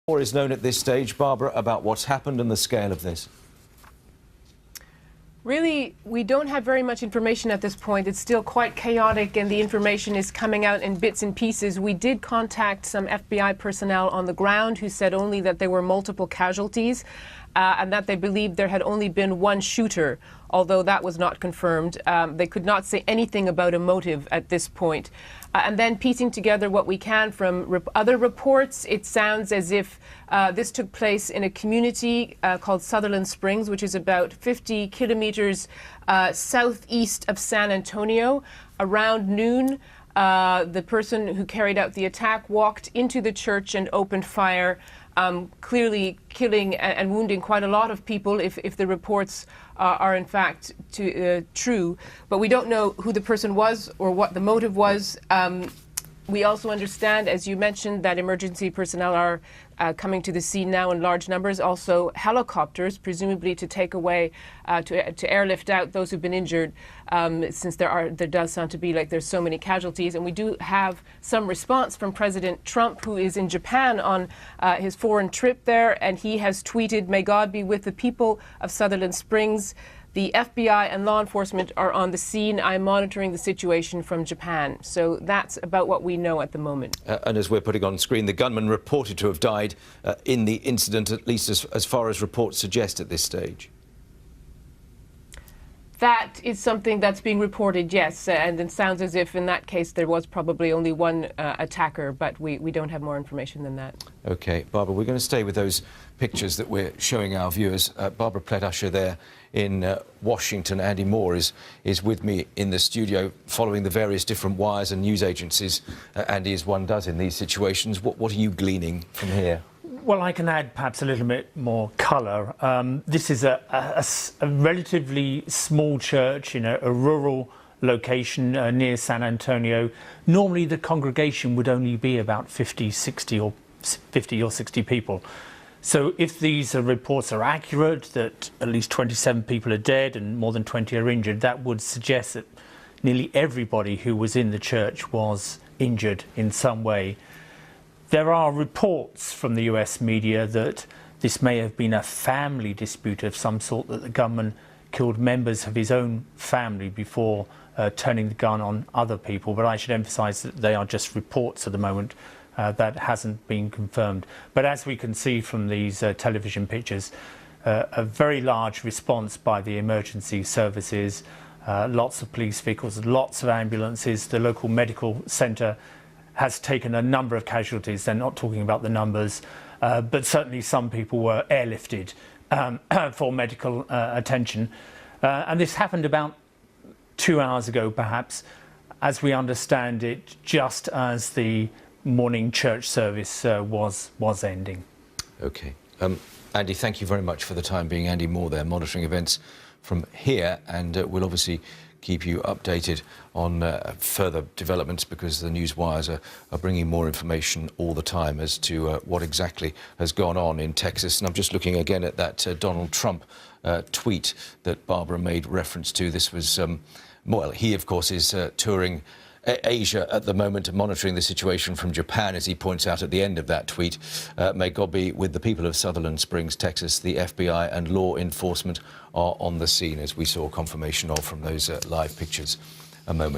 More is known at this stage, Barbara, about what's happened and the scale of this? Really, we don't have very much information at this point. It's still quite chaotic and the information is coming out in bits and pieces. We did contact some FBI personnel on the ground who said only that there were multiple casualties and that they believed there had only been one shooter, although that was not confirmed. They could not say anything about a motive at this point. And then piecing together what we can from other reports, it sounds as if this took place in a community called Sutherland Springs, which is about 50 kilometers southeast of San Antonio. Around noon, the person who carried out the attack walked into the church and opened fire, clearly killing and wounding quite a lot of people if the reports are in fact true. But we don't know who the person was or what the motive was. We also understand, as you mentioned, that emergency personnel are coming to the scene now in large numbers. Also helicopters, presumably to take away, to airlift out those who've been injured, since there does sound to be like there's so many casualties. And we do have some response from President Trump, who is in Japan on his foreign trip there, and he has tweeted, "May God be with the people of Sutherland Springs. The FBI and law enforcement are on the scene. I'm monitoring the situation from Japan." So that's about what we know at the moment. And as we're putting on screen, the gunman reported to have died in the incident, at least as far as reports suggest at this stage. That is something that's being reported, yes, and it sounds as if in that case there was probably only one attacker, but we don't have more information than that. OK, Barbara, we're going to stay with those pictures that we're showing our viewers. Barbara Plett-Usher there in Washington. Andy Moore is with me in the studio following the various different wires and news agencies, Andy, as one does in these situations. What are you gleaning from here? Well, I can add perhaps a little bit more colour. This is a relatively small church in a rural location near San Antonio. Normally the congregation would only be about 50 or 60 people. So if these reports are accurate, that at least 27 people are dead and more than 20 are injured, that would suggest that nearly everybody who was in the church was injured in some way. There are reports from the US media that this may have been a family dispute of some sort, that the gunman killed members of his own family before turning the gun on other people. But I should emphasize that they are just reports at the moment. That hasn't been confirmed. But as we can see from these television pictures, a very large response by the emergency services, lots of police vehicles, lots of ambulances. The local medical centre has taken a number of casualties. They're not talking about the numbers, but certainly some people were airlifted for medical attention. And this happened about 2 hours ago, perhaps, as we understand it, just as the morning church service was ending. OK. Andy, thank you very much for the time being. Andy Moore there, monitoring events from here, and we'll obviously keep you updated on further developments, because the news wires are bringing more information all the time as to what exactly has gone on in Texas. And I'm just looking again at that Donald Trump tweet that Barbara made reference to. This was, well, he, of course, is touring Asia at the moment, monitoring the situation from Japan, as he points out at the end of that tweet. May God be with the people of Sutherland Springs, Texas. The FBI and law enforcement are on the scene, as we saw confirmation of from those live pictures a moment